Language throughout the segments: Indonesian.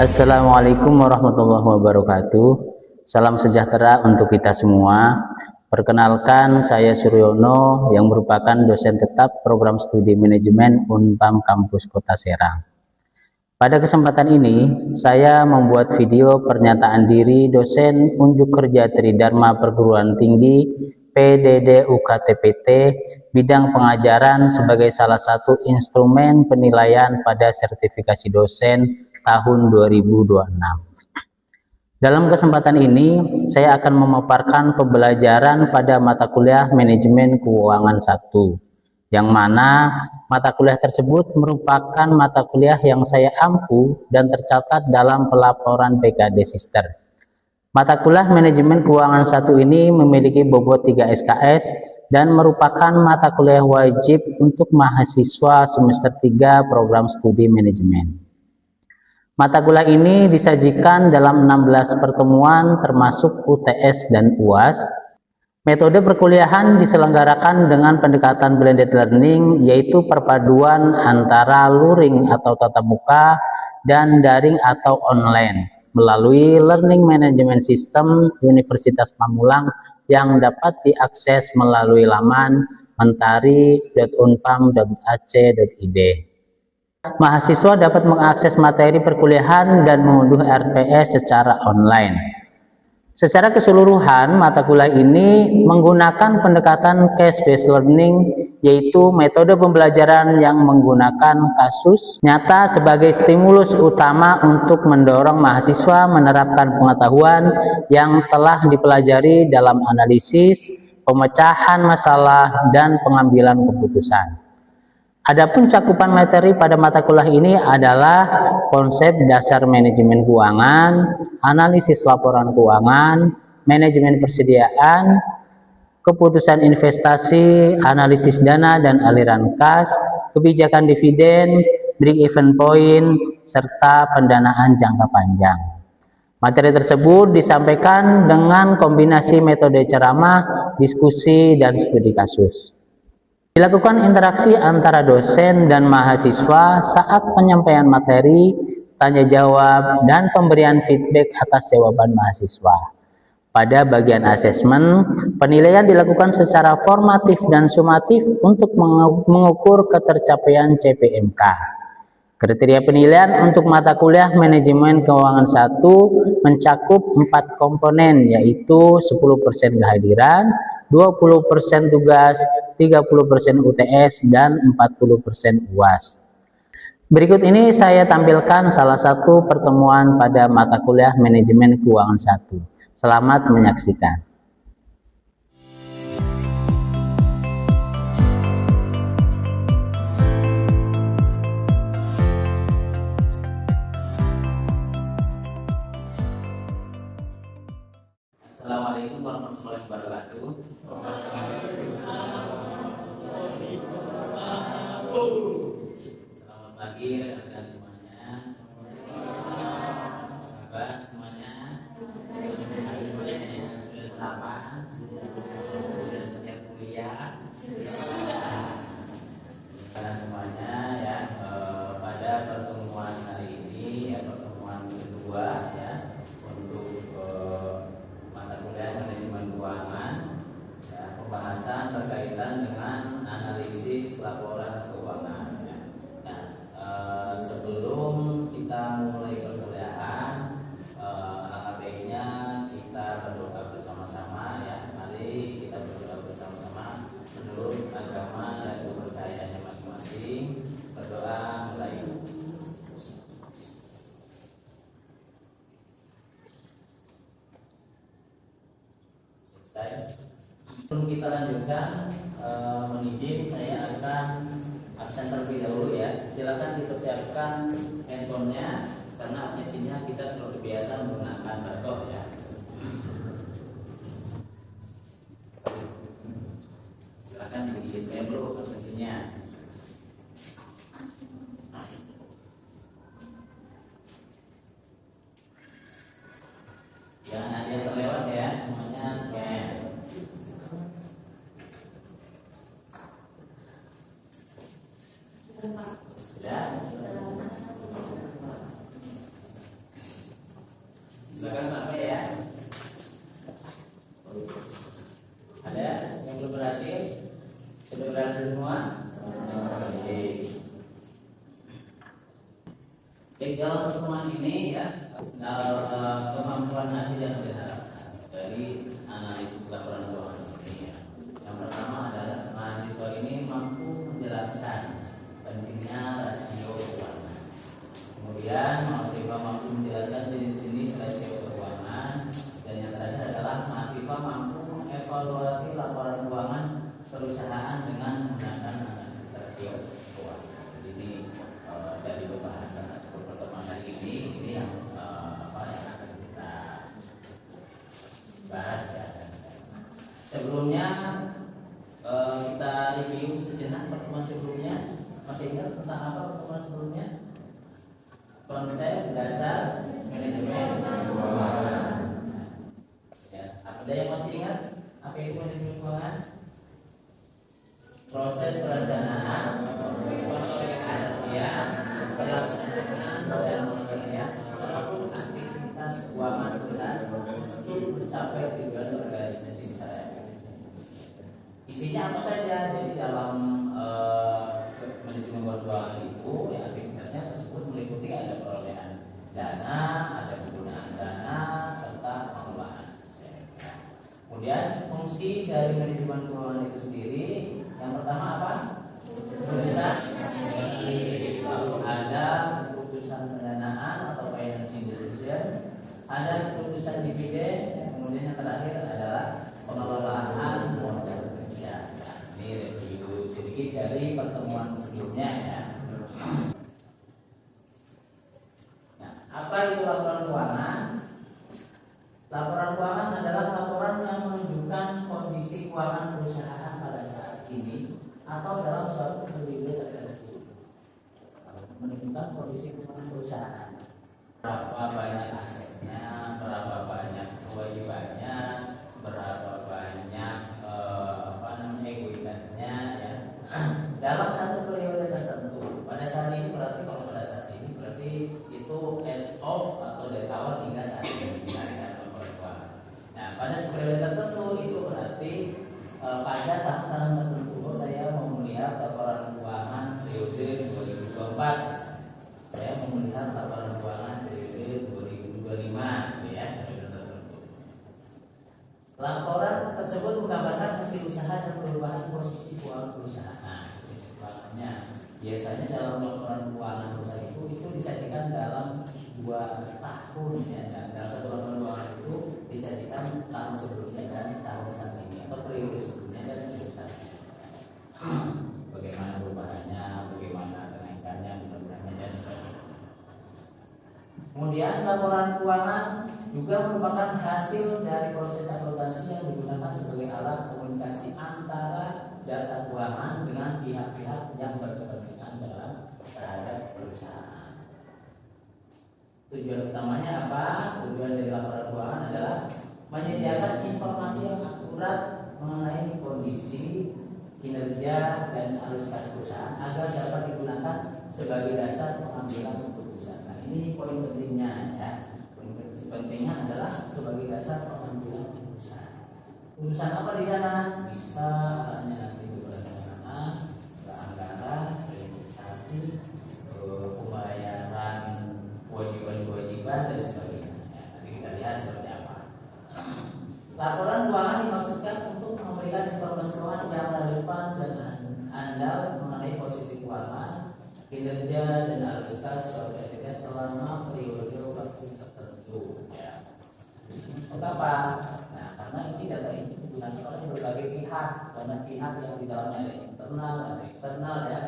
Assalamualaikum warahmatullahi wabarakatuh. Salam sejahtera untuk kita semua. Perkenalkan, saya Suryono yang merupakan dosen tetap program studi manajemen Unpam Kampus Kota Serang. Pada kesempatan ini, saya membuat video pernyataan diri dosen unjuk kerja Tridharma Perguruan Tinggi PDD UKTPT bidang pengajaran sebagai salah satu instrumen penilaian pada sertifikasi dosen tahun 2026. Dalam kesempatan ini, saya akan memaparkan pembelajaran pada mata kuliah Manajemen Keuangan 1, yang mana mata kuliah tersebut merupakan mata kuliah yang saya ampu dan tercatat dalam pelaporan PKD Sister. Mata kuliah Manajemen Keuangan 1 ini memiliki bobot 3 SKS dan merupakan mata kuliah wajib untuk mahasiswa semester 3 program studi manajemen. Mata kuliah ini disajikan dalam 16 pertemuan termasuk UTS dan UAS. Metode perkuliahan diselenggarakan dengan pendekatan blended learning, yaitu perpaduan antara luring atau tatap muka dan daring atau online melalui Learning Management System Universitas Pamulang yang dapat diakses melalui laman mentari.unpam.ac.id. Mahasiswa dapat mengakses materi perkuliahan dan mengunduh RPS secara online. Secara keseluruhan, mata kuliah ini menggunakan pendekatan case-based learning, yaitu metode pembelajaran yang menggunakan kasus nyata sebagai stimulus utama untuk mendorong mahasiswa menerapkan pengetahuan yang telah dipelajari dalam analisis, pemecahan masalah, dan pengambilan keputusan. Adapun cakupan materi pada mata kuliah ini adalah konsep dasar manajemen keuangan, analisis laporan keuangan, manajemen persediaan, keputusan investasi, analisis dana dan aliran kas, kebijakan dividen, break-even point, serta pendanaan jangka panjang. Materi tersebut disampaikan dengan kombinasi metode ceramah, diskusi, dan studi kasus. Dilakukan interaksi antara dosen dan mahasiswa saat penyampaian materi, tanya jawab, dan pemberian feedback atas jawaban mahasiswa. Pada bagian asesmen, penilaian dilakukan secara formatif dan sumatif untuk mengukur ketercapaian CPMK. Kriteria penilaian untuk mata kuliah Manajemen Keuangan 1 mencakup 4 komponen, yaitu 10% kehadiran, 20% tugas, 30% UTS, dan 40% UAS. Berikut ini saya tampilkan salah satu pertemuan pada mata kuliah Manajemen Keuangan 1. Selamat menyaksikan. Assalamualaikum warahmatullahi wabarakatuh. Selamat pagi rekan-rekan semuanya. Apa semuanya? Sudah sarapan? Sudah siap kuliah? Semuanya ya, pada pertemuan hari ini ya, pertemuan kedua ya untuk mata kuliah manajemen keuangan ya, pembahasan berkaitan dengan analisis laporan keuangan ya. Nah, sebelum kita mulai perkuliahan, alangkah baiknya kita berdoa bersama-sama ya. Mari kita berdoa bersama-sama menurut agama dan kepercayaannya masing-masing. Berdoa mulai. Sebelum kita lanjutkan, mohon izin saya akan absen terlebih dahulu ya. Silakan dipersiapkan handphonenya karena absensinya kita seperti biasa menggunakan barcode ya. Silakan di-scan dulu absensinya. Jangan ada yang terlewat ya, semuanya scan. Ya. dari analisis laporan keuangan ini ya. Yang pertama adalah mahasiswa ini mampu menjelaskan pentingnya rasio keuangan. Kemudian mahasiswa mampu menjelaskan jenis-jenis rasio keuangan, dan yang terakhir adalah mahasiswa mampu mengevaluasi laporan keuangan perusahaan dengan menggunakan analisis rasio keuangan. Jadi dari pembahasan atau pertemuan hari ini yang yang akan kita bahas ya. Sebelumnya kita review sejenak pertemuan sebelumnya. Masih ingat tentang apa pertemuan sebelumnya? Konsep dasar manajemen keuangan. Ya, ada yang masih ingat apa itu manajemen keuangan? Proses perencanaan, pengalokasian, pelaksanaan dan pengendalian seluruh aktivitas keuangan perusahaan untuk mencapai tujuan organisasi secara efektif. Isinya apa saja? Jadi dalam manajemen keuangan itu, ya, aktivitasnya tersebut meliputi ada perolehan dana, ada penggunaan dana, serta pengelolaan aset. Kemudian fungsi dari manajemen keuangan itu sendiri, yang pertama apa? Keputusan. Lalu ada keputusan pendanaan atau financing decision, ada keputusan dividen, kemudian yang terakhir adalah pengelolaan modal kerja. Nah, ini review sedikit dari pertemuan sebelumnya ya. Nah, apa itu laporan keuangan? Laporan keuangan adalah laporan yang menunjukkan kondisi keuangan perusahaan pada saat ini atau dalam suatu periode tertentu. Menunjukkan kondisi keuangan perusahaan. Berapa banyak asetnya, berapa banyak kewajibannya, berapa banyak ekuitasnya ya. Dalam satu periode tertentu. Pada saat ini berarti kalau pada saat ini berarti itu as of atau dari awal hingga saat ini dinaikkan laporan keuangan. Nah, pada periode tertentu itu berarti pada tahun-tahun tertentu saya mau melihat laporan keuangan periode 2024. Saya mau melihat laporan keuangan periode 2025 ya, periode tertentu. Laporan tersebut menggambarkan hasil usaha dan perubahan posisi keuangan perusahaan. Nah, posisi keuangannya biasanya dalam laporan keuangan perusahaan itu disajikan dalam 2 tahun ya. Dan dalam satu laporan keuangan itu disajikan tahun sebelumnya dan tahun saat ini atau periode sebelumnya dan periode saat ini. Bagaimana perubahannya, bagaimana kenaikannya, penurunannya dan sebagainya. Kemudian laporan keuangan juga merupakan hasil dari proses akuntansi yang digunakan sebagai alat komunikasi antara data keuangan dengan pihak-pihak yang berkepentingan dalam terhadap perusahaan. Tujuan utamanya apa? Tujuan dari laporan keuangan adalah menyediakan informasi yang akurat mengenai kondisi, kinerja, dan arus kas perusahaan agar dapat digunakan sebagai dasar pengambilan keputusan. Nah, ini poin pentingnya ya. Poin pentingnya adalah sebagai dasar pengambilan keputusan. Keputusan apa di sana? Bisa hanya nanti berencana, anggaran, investasi, pembayaran kewajiban-kewajiban dan sebagainya. Ya, nanti kita lihat seperti apa. Laporan keuangan dimaksudkan untuk memberikan informasi keuangan yang relevan dan andal mengenai posisi keuangan, kinerja dan arus kas suatu entitas selama periode waktu tertentu. Ya. Untuk apa? Nah, karena ini data ini digunakan oleh berbagai pihak, banyak pihak yang di dalamnya ada internal, ada eksternal ya.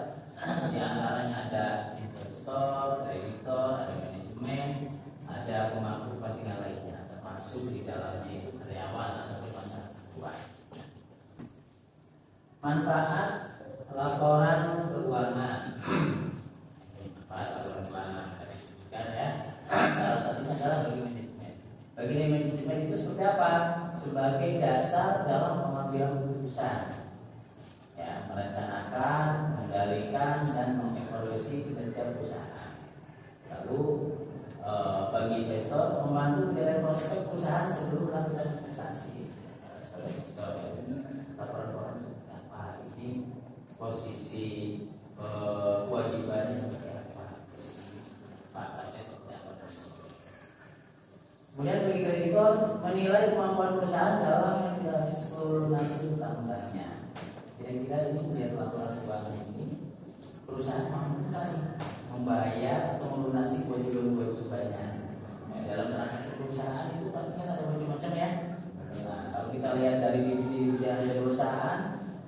Di antaranya ada investor, kreditor, ada manajemen, ada pemangku kepentingan lainnya, termasuk di dalamnya karyawan atau masa tua. Manfaat laporan keuangan. Manfaat laporan keuangan tadi disebutkan ya. Salah satunya adalah bagi manajemen. Bagi manajemen itu seperti apa? Sebagai dasar dalam pengambilan keputusan. Ya, merencanakan, mengendalikan dan mengevaluasi kinerja perusahaan. Lalu bagi investor membantu menilai prospek perusahaan sebelum melakukan investasi. Kalau investor ya, ini laporan keuangan seperti apa? Ini posisi kewajibannya seperti apa? Posisi atasnya seperti apa? Kemudian bagi kreditor menilai kemampuan perusahaan dalam melunasi utang-utangnya. Kira-kira ini melihat laporan keuangan ini, perusahaan mampu membayar atau melunasi kewajiban-kewajibannya. Dalam transaksi perusahaan itu pastinya ada macam-macam ya. Nah, kalau kita lihat dari divisi-divisi yang ada di perusahaan,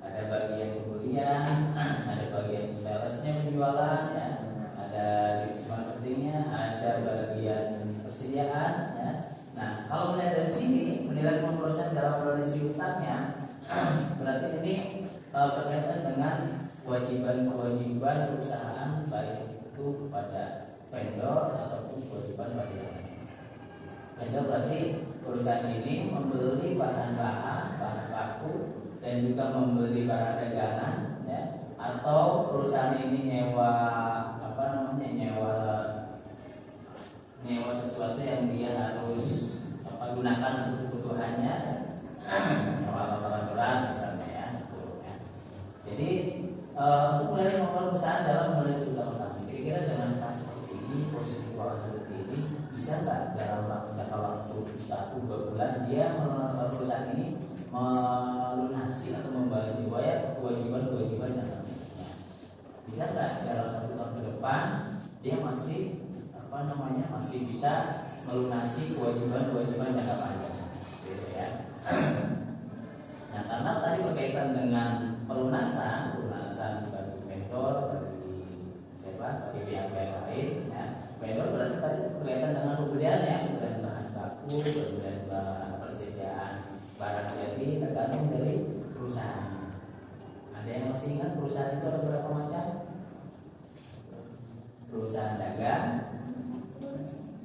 ada bagian pembelian, ada bagian salesnya penjualan, ya, ada divisi marketingnya, ada bagian persediaan. Ya. Nah, kalau melihat dari sini, menilai perusahaan dalam melunasi utangnya, berarti ini berkaitan dengan kewajiban-kewajiban perusahaan baik itu kepada vendor ataupun kewajiban pada vendor. Berarti perusahaan ini membeli bahan baku dan juga membeli barang dagangan, ya, atau perusahaan ini nyewa sesuatu yang dia harus gunakan untuk kebutuhannya, nyewa alat berat misalnya, ya, gitu, ya. Jadi untuk mulai membangun perusahaan dalam mulai utang-utang. Kira-kira dengan kasus seperti ini, posisi keuangan seperti ini, bisa nggak dalam jangka waktu 1-2 bulan dia perusahaan ini melunasi atau membayar kewajiban-kewajiban yang lainnya? Bisa nggak dalam 1 tahun ke depan dia masih masih bisa melunasi kewajiban-kewajiban jangka panjang, gitu ya. Nah, karena tadi berkaitan dengan pelunasan bagi vendor, bagi pihak-pihak lain, ya. Vendor berarti tadi berkaitan dengan pembelian ya, pembelian bahan baku, pembelian persediaan barang jadi tergantung dari perusahaan. Ada yang masih ingat perusahaan itu ada berapa macam? Perusahaan dagang,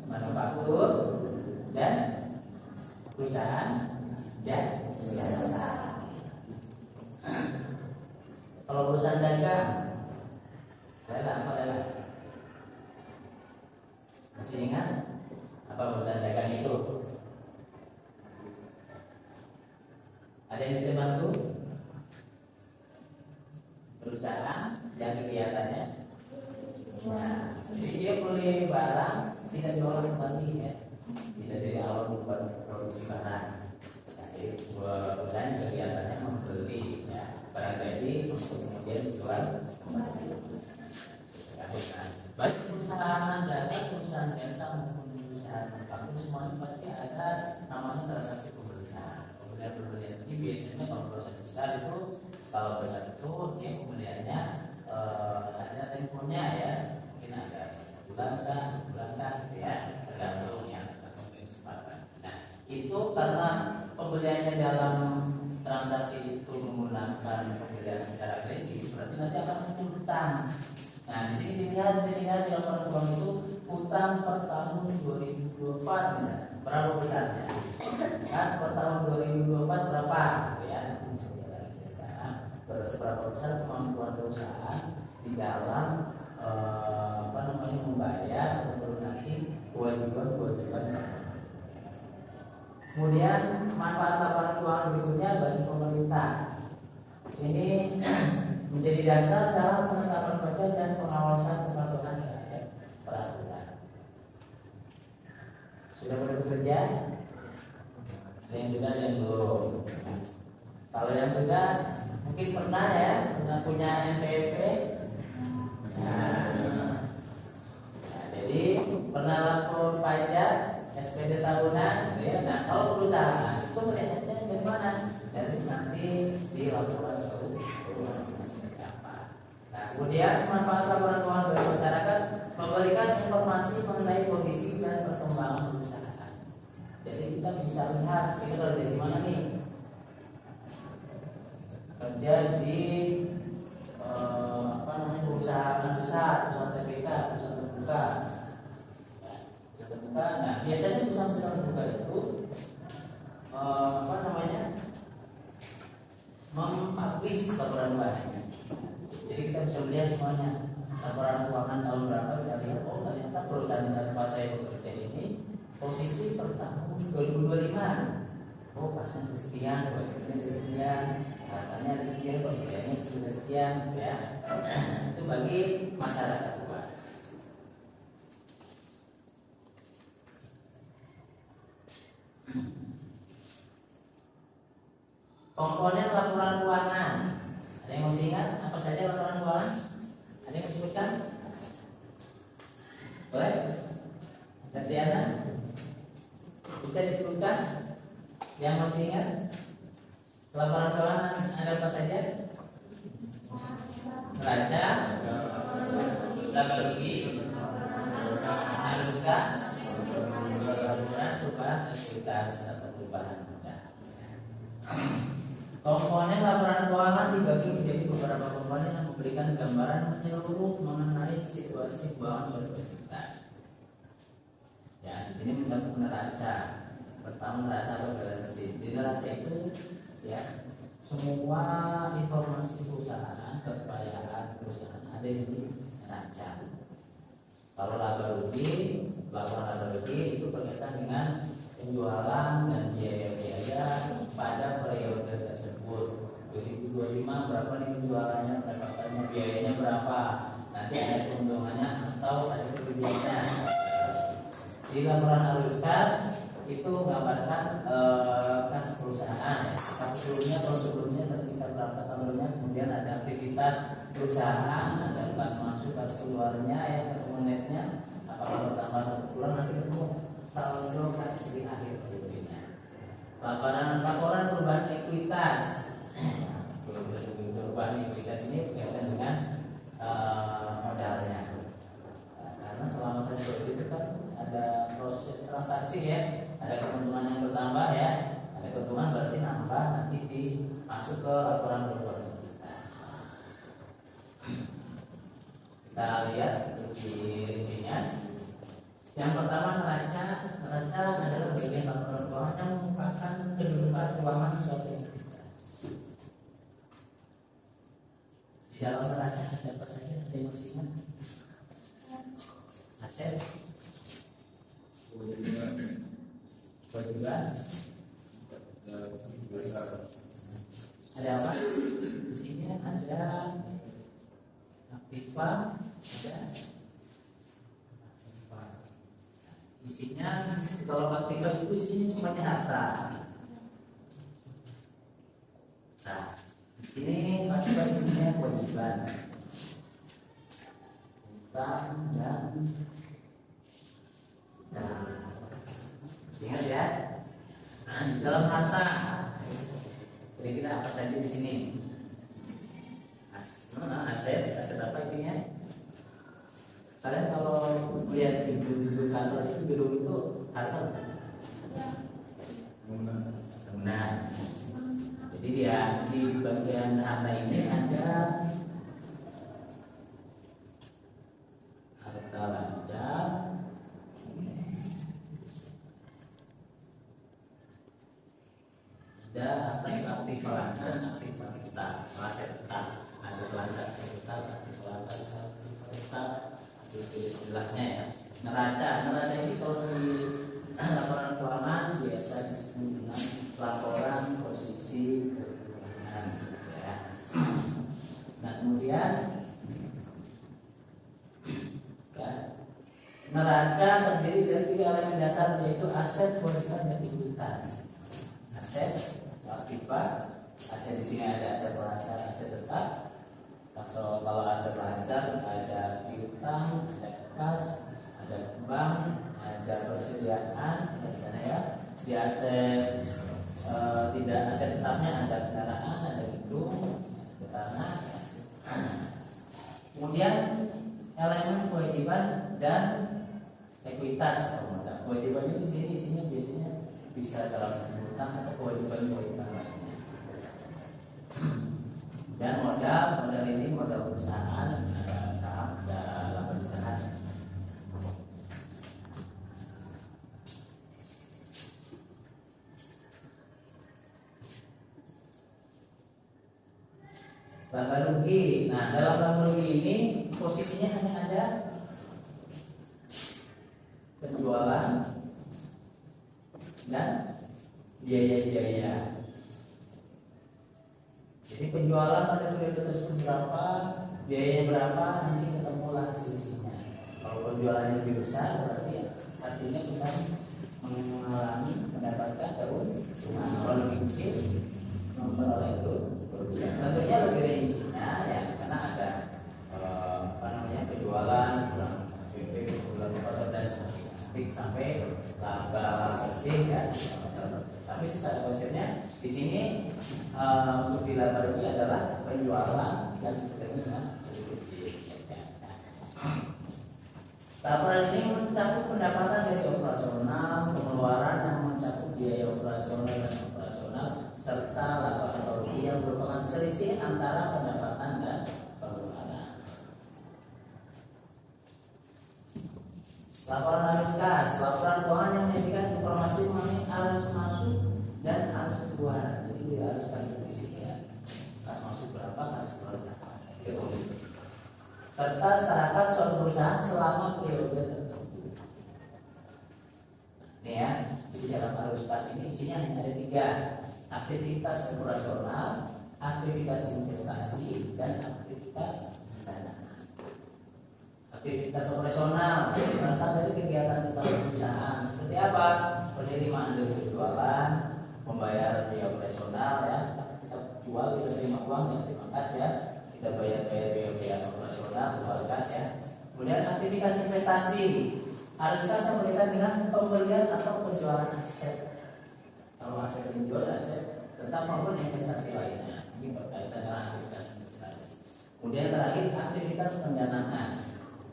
manufaktur, dan perusahaan jasa. Kalau perusahaan dagang, apa? Masih ingat apa perusahaan dagang itu? Ada yang bisa bantu? Perusahaan yang kegiatannya, nah, jadi dia beli barang tidak diolah kembali, ya, tidak dari awal membuat produksi barang. Nah, jadi perusahaan kegiatannya membeli, ya, barang jadi untuk kemudian dijual kembali. Baik perusahaan dagang, perusahaan jasa maupun perusahaan manufaktur, semuanya pasti ada namanya transaksi pembelian. Ini biasanya kalau perusahaan besar itu, skala besar itu dia pembeliannya ada temponya, ya, mungkin ada 1 bulan kan, 2 bulan kan, ya, tergantung yang kesempatan. Nah, itu karena pembeliannya dalam transaksi itu menggunakan pembelian secara kredit, berarti nanti akan muncul hutang. Nah, di sini dilihat di laporan keuangan itu utang per tahun 2024 misalnya, berapa besarnya? Nah, per tahun 2024 berapa? Ya, seberapa besar kemampuan perusahaan di dalam membayar atau melunasi kewajiban. Kemudian manfaat laporan keuangan berikutnya bagi pemerintah. Ini menjadi dasar dalam penetapan kerja dan pengawasan kepatuhan terhadap peraturan. Sudah pada bekerja? Ada yang sudah, ada yang belum. Kalau yang sudah, mungkin pernah ya, sudah punya NPWP. Nah, jadi pernah lapor pajak, SPD tahunan, gitu ya. Nah, kalau perusahaan itu melihatnya dari mana? Dari nanti di laporan keuangan seperti apa. Nah, kemudian manfaat laporan keuangan bagi masyarakat memberikan informasi mengenai kondisi dan perkembangan perusahaan. Jadi kita bisa lihat kita kerja di mana nih? Kerja di perusahaan besar, perusahaan TPK, perusahaan terbuka. Nah, biasanya perusahaan terbuka itu mempublish laporan keuangannya. Jadi kita bisa melihat semuanya laporan keuangan tahun berapa, kita lihat oh ternyata perusahaan tempat saya bekerja ini posisi per tahun 2025. Oh pasnya sekian, kewajibannya sekian, hartanya sekian, persediaannya sekian, ya. Itu bagi masyarakat luas. Komponen laporan keuangan. Ada yang masih ingat apa saja laporan keuangan? Ada yang disebutkan? Boleh? Dan Diana? Bisa disebutkan? Yang masih ingat? Laporan keuangan ada apa saja? Neraca, laba rugi, aluka, perubahan aktivitas atau perubahan modal. Komponen laporan keuangan dibagi menjadi beberapa komponen yang memberikan gambaran menyeluruh mengenai situasi keuangan suatu aktivitas. Ya, di sini mencakup neraca. Pertama neraca atau balansi. Di neraca itu ya semua informasi perusahaan, kekayaan perusahaan ada di neraca. Kalau laba rugi, laporan laba rugi itu berkaitan dengan penjualan dan biaya-biaya pada periode tersebut. 2025 berapa nih penjualannya, pendapatannya, biayanya berapa, nanti ada keuntungannya atau ada kerugiannya. Di laporan arus kas itu menggambarkan kas perusahaan, kas sebelumnya, tahun sebelumnya tersisa berapa saldonya, kemudian ada aktivitas perusahaan, ada kas masuk, kas keluarnya, ya kas netnya, apakah bertambah atau berkurang, nanti ketemu saldo kas di akhir periodenya. Laporan perubahan ekuitas. Perubahan ekuitas ini berkaitan dengan modalnya. Karena selama satu itu kan ada proses transaksi ya, ada keuntungan yang bertambah ya, ada keuntungan berarti nambah, nanti masuk ke laporan perubahan ekuitas. Kita lihat lebih rincinya. Yang pertama neraca adalah bagian laporan keuangan yang merupakan kedudukan keuangan suatu entitas. Di dalam neraca ada apa saja? Ada yang masih ingat? Aset, kewajiban, ada apa? Di sini ada aktiva, ada isinya. Kalau aktiva itu isinya semuanya harta. Nah, di sini masih ada isinya kewajiban, utang dan ingat ya. Nah, di dalam harta kira-kira apa saja di sini? Aset apa isinya? Kalian kalau lihat di gedung kantor itu, gedung itu harta bangunan. Jadi dia di bagian harta ini ada harta lancar, ada aktif lancar, aktif tetap, aset tetap, aset lancar, aset tetap, aktif lancar, aktif tetap. Itu istilahnya ya. Neraca ini kalau di laporan keuangan biasa disebut dengan laporan posisi keuangan ya. Nah kemudian ya, neraca terdiri dari 3 elemen dasar, yaitu aset, kewajiban, dan ekuitas. Aset, aktiva, aset di sini ada aset lancar, aset tetap. Kalau aset lancar ada piutang, ada kas, ada bank, ada persediaan, dan ya. Di aset tidak aset tetapnya ada kendaraan, ada gedung, ada tanah. Kemudian elemen kewajiban dan ekuitas atau modal. Kewajiban itu di sini isinya biasanya bisa dalam utang atau kewajiban lainnya. Dan modal ini modal perusahaan, ada saham, ada laba usaha. Laba rugi. Nah, dalam laba rugi ini posisinya hanya ada penjualan dan biaya-biaya. Jadi penjualan pada periode tersebut berapa, biayanya berapa, nanti ketemulah hasilnya. Kalau penjualannya lebih besar, berarti artinya perusahaan mengalami mendapatkan keuntungan. Kalau lebih kecil, websitenya. Di sini untuk di laba rugi adalah penjualan dan dengan seluruh biaya. Laporan ini mencakup pendapatan dari operasional, pengeluaran yang mencakup biaya operasional dan operasional, serta laba atau rugi yang merupakan selisih antara pendapatan dan pengeluaran. Laporan arus kas, laporan keuangan yang menyajikan informasi mengenai arus masuk dan arus keluar. Jadi dia harus kasih berisi ya, kas masuk berapa, kas keluar berapa. Serta setara kas suatu perusahaan selama periode tertentu. Ini ya, jadi dalam arus kas ini isinya hanya ada 3: aktivitas operasional, aktivitas investasi, dan aktivitas pendanaan. Aktivitas operasional berasal dari kegiatan utama perusahaan seperti apa? Penerimaan dari penjualan, pembayaran biaya operasional ya, kita jual kita terima uang ya, terima kas ya, kita bayar biaya operasional keluar kas ya. Kemudian aktivitas investasi, arus kas yang berkaitan dengan pembelian atau penjualan aset. Kalau aset dijual, aset tetap maupun investasi lainnya, ini berkaitan dengan aktivitas investasi. Kemudian terakhir aktivitas pendanaan,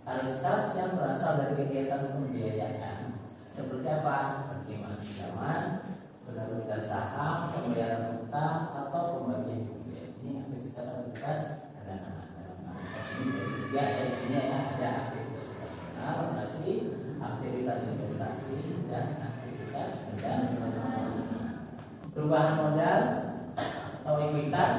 arus kas yang berasal dari kegiatan pembiayaan seperti apa? Penerimaan pinjaman, penerbitan saham, pembayaran utang, atau pembagian dividen. Ini aktivitas pendanaan. Jadi ya isinya ya, ada aktivitas operasional, operasi, aktivitas investasi, dan aktivitas pendanaan. Perubahan modal atau ekuitas.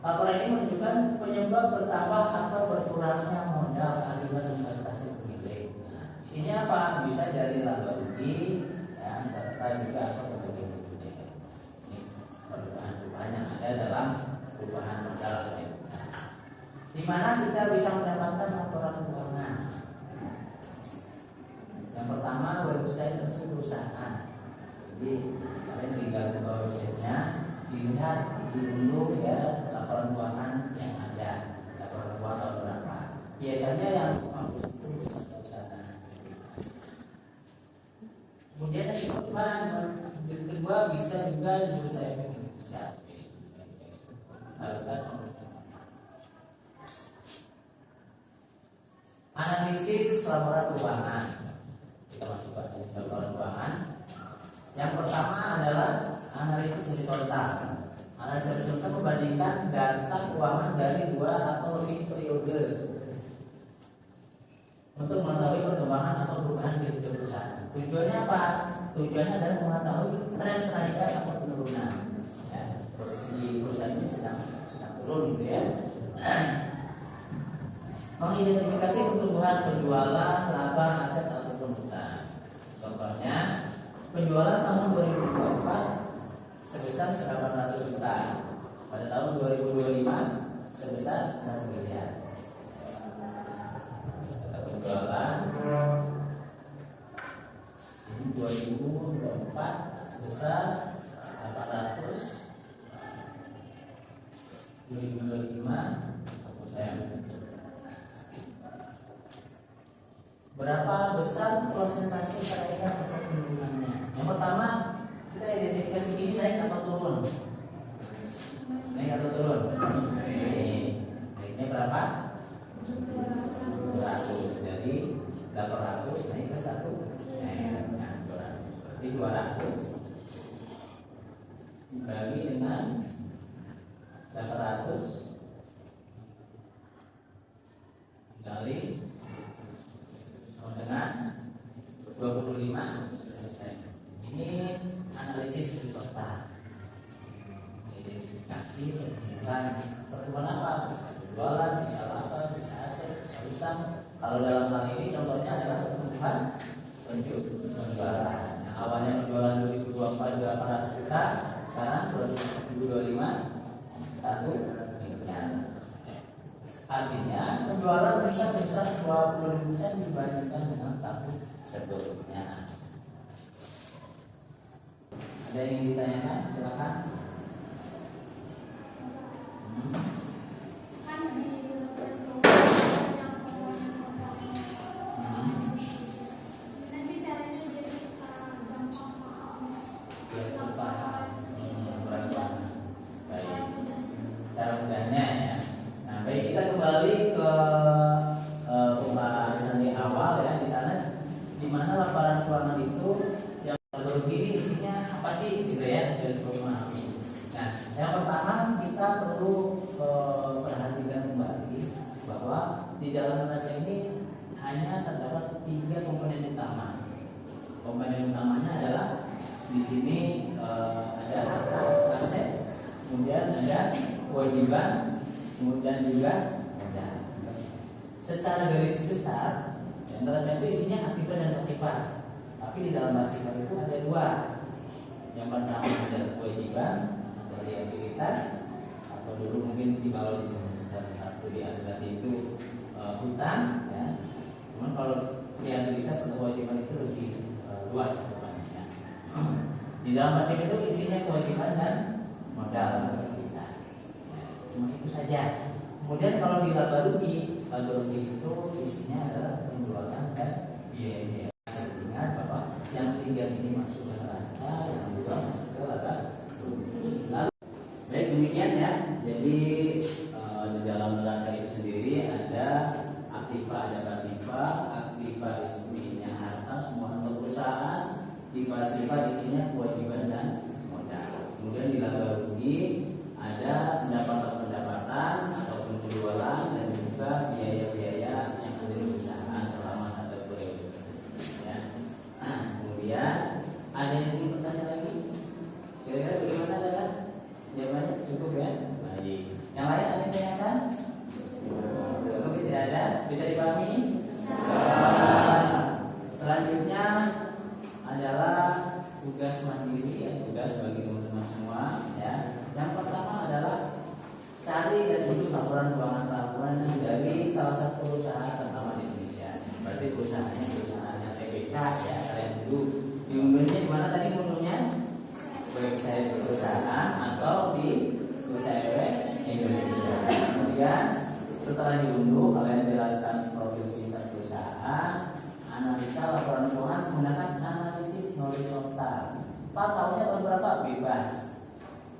Laporan ini menunjukkan penyebab bertambah atau berkurangnya modal akibat investasi pemilik. Nah, isinya apa? Bisa dari laba rugi dan serta juga atau pembagian dividen. Ini perubahan yang ada dalam perubahan modal atau ekuitas. Di mana kita bisa mendapatkan laporan keuangan. Yang pertama, website resmi perusahaan. Jadi kalian tinggal buka websitenya, dilihat, diunduh ya laporan keuangan yang ada, laporan keuangan tahun berapa. Biasanya yang bagus itu perusahaan. Kemudian yang kedua bisa juga di Bursa Efek Indonesia. Harus analisis laporan keuangan. Kita masuk ke laporan keuangan. Yang pertama adalah analisis horizontal. Analisis horizontal membandingkan data keuangan dari 2 atau lebih periode untuk mengetahui perkembangan atau perubahan kinerja perusahaan. Tujuannya apa? Tujuannya adalah mengetahui tren kenaikan atau penurunan. Ya, posisi perusahaan ini sedang turun, gitu ya. Mengidentifikasi pertumbuhan penjualan, laba, aset ataupun utang. Contohnya, penjualan tahun 2024 sebesar 800 juta. Pada tahun 2025 sebesar 1 miliar. Penjualan ini 2024 sebesar 800, 2025 berapa besar persentase kenaikan atau penurunannya? Yang pertama, kita identifikasi ini naik atau turun. Naik atau turun? Naiknya berapa? 200. Jadi 800 naik ke 1. Nah, 200. Berarti 200 dibagi dengan 800 dikali sama dengan 25%. Ini analisis horizontal. Identifikasi pertumbuhan apa? Bisa penjualan, bisa laba, bisa aset, bisa utang. Kalau dalam hal ini contohnya adalah pertumbuhan penjualan. Nah, awalnya penjualan 2024 800 juta, sekarang 2025 1 miliar. Artinya penjualan meningkat sebesar 20% dibandingkan dengan tahun sebelumnya. Ada yang ingin ditanyakan? Silakan. Biar keuangan itu yang rugi ini isinya apa sih gitu ya, harus memahami. Nah, yang pertama kita perlu perhatikan kembali bahwa di dalam neraca ini hanya terdapat 3 komponen utama. Komponen utamanya adalah di sini ada harta aset, kemudian ada kewajiban, kemudian juga modal. Secara garis besar, neraca itu isinya aktiva dan pasifa. Tapi di dalam pasifa itu ada 2. Yang pertama ada kewajiban atau liabilitas, atau dulu mungkin kalau di semester 1 di administrasi itu hutang, ya. Cuman kalau liabilitas atau kewajiban itu lebih luas cakupannya. Di dalam pasifa itu isinya kewajiban dan modal liabilitas. Cuma itu saja. Kemudian kalau di laba rugi itu isinya adalah penjualan dan biaya. Ingat bahwa yang 3 ini masuk ke neraca, yang 2 masuk ke laba rugi. Lalu, baik demikian ya. Jadi di dalam neraca itu sendiri ada aktiva, ada pasifa. Aktiva isinya harta semua untuk perusahaan. Di pasifa isinya kewajiban dan modal. Kemudian di laba rugi ada pendapatan ataupun penjualan dan juga biaya-biaya yang ada di perusahaan selama 1 periode. Ya. Kemudian ada yang ingin bertanya lagi? Kira-kira bagaimana ada? Jawabannya cukup ya? Baik. Yang lain ada yang ditanyakan? Cukup, tidak ada? Bisa dipahami? Selanjutnya adalah tugas mandiri ya, tugas bagi teman-teman semua ya. Yang pertama adalah cari dan butuh laporan keuangan tahunan dari salah satu perusahaan pertama di Indonesia. Berarti perusahaannya TBK ya. Kalian dulu diunduhnya di mana tadi unduhnya? Website perusahaan atau di website Indonesia. Kemudian setelah diunduh kalian jelaskan profil singkat perusahaan, analisa laporan keuangan menggunakan analisis horizontal. Pak, tahunnya tahun berapa? Bebas.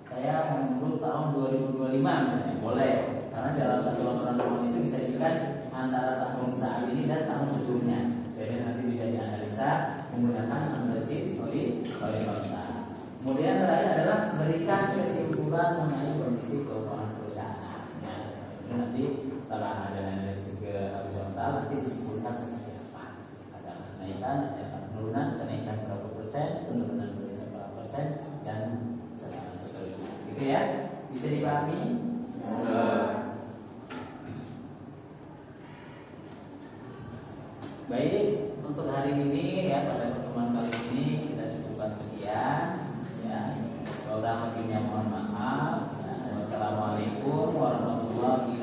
Saya mengunduh tahun 2025 misalnya, boleh. Karena dalam satu laporan keuangan itu disajikan antara tahun saat ini dan tahun sebelumnya. Jadi nanti bisa dianalisa menggunakan analisis horizontal. Kemudian terakhir adalah berikan kesimpulan mengenai kondisi keuangan perusahaan. Ya, nanti setelah ada analisis horizontal nanti disimpulkan seperti apa. Ada kenaikan, ada penurunan, kenaikan berapa persen, penurunan berapa persen, dan seterusnya. Gitu ya, bisa dipahami? Baik, untuk hari ini ya, pada pertemuan kali ini kita cukupkan sekian ya. Kalau lebihnya mohon maaf. Wassalamualaikum warahmatullahi wabarakatuh.